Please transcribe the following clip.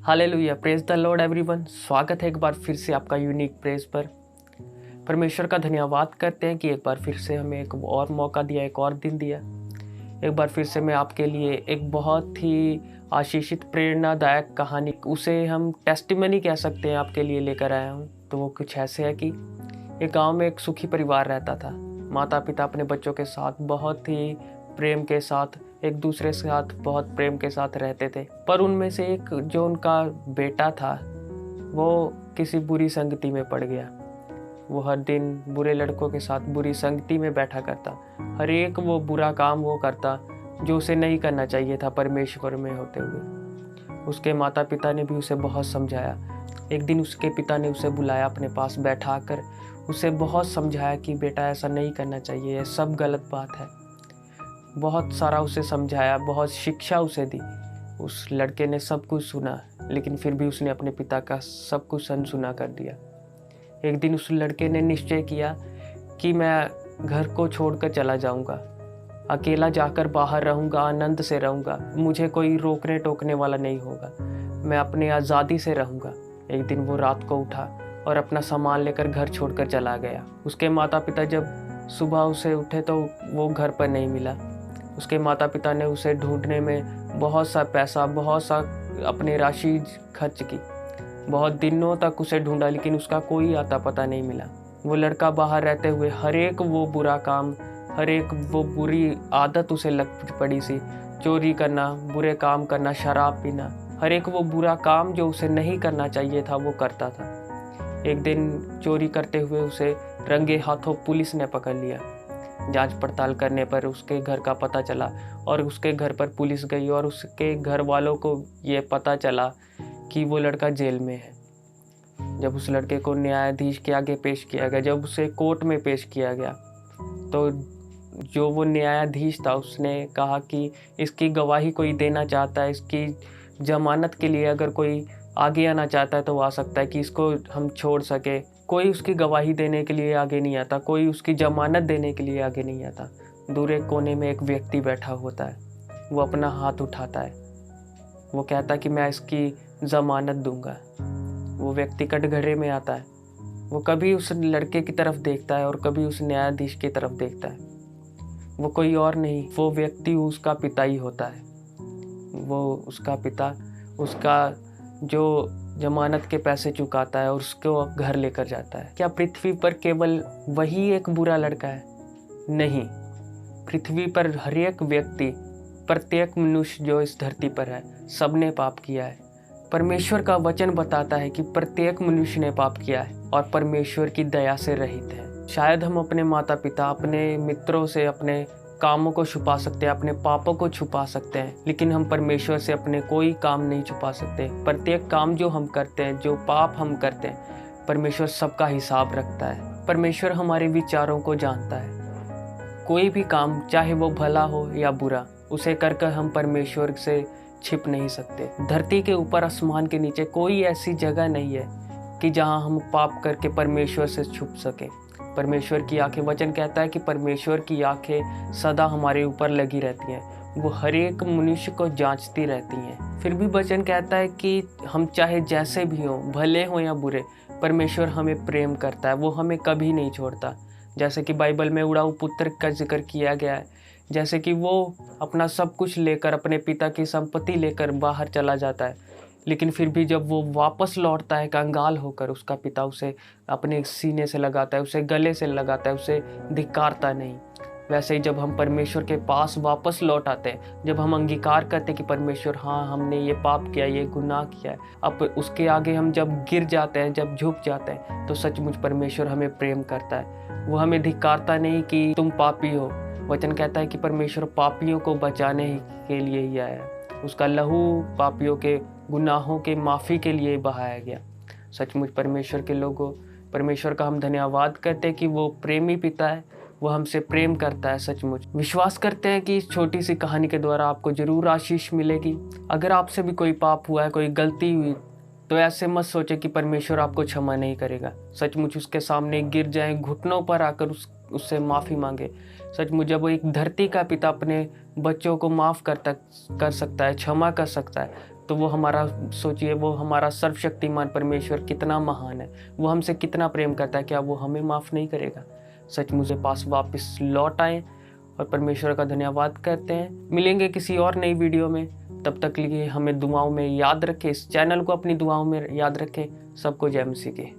Hallelujah, praise the Lord everyone. स्वागत है एक बार फिर से आपका यूनिक प्रेज पर। परमेश्वर का धन्यवाद करते हैं कि एक बार फिर से हमें एक और मौका दिया, एक और दिन दिया। एक बार फिर से मैं आपके लिए एक बहुत ही आशीषित प्रेरणादायक कहानी, उसे हम टेस्टिमनी कह सकते हैं, आपके लिए लेकर आया हूँ। तो वो कुछ ऐसे है कि एक गांव में एक सुखी परिवार रहता था। माता पिता अपने बच्चों के साथ बहुत ही प्रेम के साथ, एक दूसरे के साथ बहुत प्रेम के साथ रहते थे। पर उनमें से एक जो उनका बेटा था वो किसी बुरी संगति में पड़ गया। वो हर दिन बुरे लड़कों के साथ बुरी संगति में बैठा करता। हर एक वो बुरा काम वो करता जो उसे नहीं करना चाहिए था परमेश्वर में होते हुए। उसके माता पिता ने भी उसे बहुत समझाया। एक दिन उसके पिता ने उसे बुलाया अपने पास, बैठा कर उसे बहुत समझाया कि बेटा ऐसा नहीं करना चाहिए, ये सब गलत बात है। बहुत सारा उसे समझाया, बहुत शिक्षा उसे दी। उस लड़के ने सब कुछ सुना, लेकिन फिर भी उसने अपने पिता का सब कुछ अनसुना कर दिया। एक दिन उस लड़के ने निश्चय किया कि मैं घर को छोड़कर चला जाऊंगा, अकेला जाकर बाहर रहूंगा, आनंद से रहूंगा, मुझे कोई रोकने टोकने वाला नहीं होगा, मैं अपनी आज़ादी से रहूंगा। एक दिन वो रात को उठा और अपना सामान लेकर घर छोड़कर चला गया। उसके माता पिता जब सुबह उसे उठे तो वो घर पर नहीं मिला। उसके माता पिता ने उसे ढूंढने में बहुत सा पैसा, बहुत सा अपनी राशि खर्च की। बहुत दिनों तक उसे ढूंढा, लेकिन उसका कोई आता पता नहीं मिला। वो लड़का बाहर रहते हुए हर एक वो बुरा काम, हर एक वो बुरी आदत उसे लग पड़ी सी। चोरी करना, बुरे काम करना, शराब पीना, हर एक वो बुरा काम जो उसे नहीं करना चाहिए था वो करता था। एक दिन चोरी करते हुए उसे रंगे हाथों पुलिस ने पकड़ लिया। जांच पड़ताल करने पर उसके घर का पता चला और उसके घर पर पुलिस गई और उसके घर वालों को ये पता चला कि वो लड़का जेल में है। जब उस लड़के को न्यायाधीश के आगे पेश किया गया, जब उसे कोर्ट में पेश किया गया, तो जो वो न्यायाधीश था उसने कहा कि इसकी गवाही कोई देना चाहता है, इसकी जमानत के लिए अगर कोई आगे आना चाहता है तो आ सकता है कि इसको हम छोड़ सके। कोई उसकी गवाही देने के लिए आगे नहीं आता, कोई उसकी जमानत देने के लिए आगे नहीं आता। दूर एक कोने में एक व्यक्ति बैठा होता है, वो अपना हाथ उठाता है, वो कहता है कि मैं इसकी जमानत दूंगा। वो व्यक्ति कटघरे में आता है, वो कभी उस लड़के की तरफ देखता है और कभी उस न्यायाधीश की तरफ देखता है। वो कोई और नहीं, वो व्यक्ति उसका पिता ही होता है। वो उसका पिता, उसका जो जमानत के पैसे चुकाता है और उसको घर लेकर जाता है। क्या पृथ्वी पर केवल वही एक बुरा लड़का है? नहीं, पृथ्वी पर हर एक व्यक्ति, प्रत्येक मनुष्य जो इस धरती पर है, सबने पाप किया है। परमेश्वर का वचन बताता है कि प्रत्येक मनुष्य ने पाप किया है और परमेश्वर की दया से रहित है। शायद हम अपने माता पिता, अपने मित्रों से अपने कामों को छुपा सकते हैं, अपने पापों को छुपा सकते हैं, लेकिन हम परमेश्वर से अपने कोई काम नहीं छुपा सकते। प्रत्येक काम जो हम करते हैं, जो पाप हम करते हैं, परमेश्वर सबका हिसाब रखता है। परमेश्वर हमारे विचारों को जानता है। कोई भी काम, चाहे वो भला हो या बुरा, उसे कर हम परमेश्वर से छिप नहीं सकते। धरती के ऊपर, आसमान के नीचे कोई ऐसी जगह नहीं है कि जहां हम पाप करके परमेश्वर से छुप सके। परमेश्वर की आंखें, वचन कहता है कि परमेश्वर की आंखें सदा हमारे ऊपर लगी रहती हैं, वो हर एक मनुष्य को जांचती रहती हैं। फिर भी वचन कहता है कि हम चाहे जैसे भी हों, भले हों या बुरे, परमेश्वर हमें प्रेम करता है, वो हमें कभी नहीं छोड़ता। जैसे कि बाइबल में उड़ाऊ पुत्र का जिक्र किया गया है, जैसे कि वो अपना सब कुछ लेकर, अपने पिता की संपत्ति लेकर बाहर चला जाता है, लेकिन फिर भी जब वो वापस लौटता है कंगाल होकर, उसका पिता उसे अपने सीने से लगाता है, उसे गले से लगाता है, उसे धिक्कारता नहीं। वैसे ही जब हम परमेश्वर के पास वापस लौट आते हैं, जब हम अंगीकार करते हैं कि परमेश्वर, हाँ हमने ये पाप किया, ये गुनाह किया है, अब उसके आगे हम जब गिर जाते हैं, जब झुक जाते हैं, तो सचमुच परमेश्वर हमें प्रेम करता है। वो हमें धिक्कारता नहीं कि तुम पापी हो। वचन कहता है कि परमेश्वर पापियों को बचाने के लिए ही आया है। उसका लहू पापियों के गुनाहों के माफ़ी के लिए बहाया गया। सचमुच परमेश्वर के लोगों, परमेश्वर का हम धन्यवाद करते हैं कि वो प्रेमी पिता है, वो हमसे प्रेम करता है। सचमुच विश्वास करते हैं कि इस छोटी सी कहानी के द्वारा आपको ज़रूर आशीष मिलेगी। अगर आपसे भी कोई पाप हुआ है, कोई गलती हुई, तो ऐसे मत सोचे कि परमेश्वर आपको क्षमा नहीं करेगा। सचमुच उसके सामने गिर जाएं, घुटनों पर आकर उससे माफ़ी मांगे। सच में जब वो एक धरती का पिता अपने बच्चों को माफ़ कर सकता है, क्षमा कर सकता है, तो वो हमारा सोचिए, वो हमारा सर्वशक्तिमान परमेश्वर कितना महान है, वो हमसे कितना प्रेम करता है, क्या वो हमें माफ़ नहीं करेगा। सच मुझे पास वापस लौट आए और परमेश्वर का धन्यवाद करते हैं। मिलेंगे किसी और नई वीडियो में, तब तक लिए हमें दुआओं में याद रखें, इस चैनल को अपनी दुआओं में याद रखें। सबको जय मसीह की।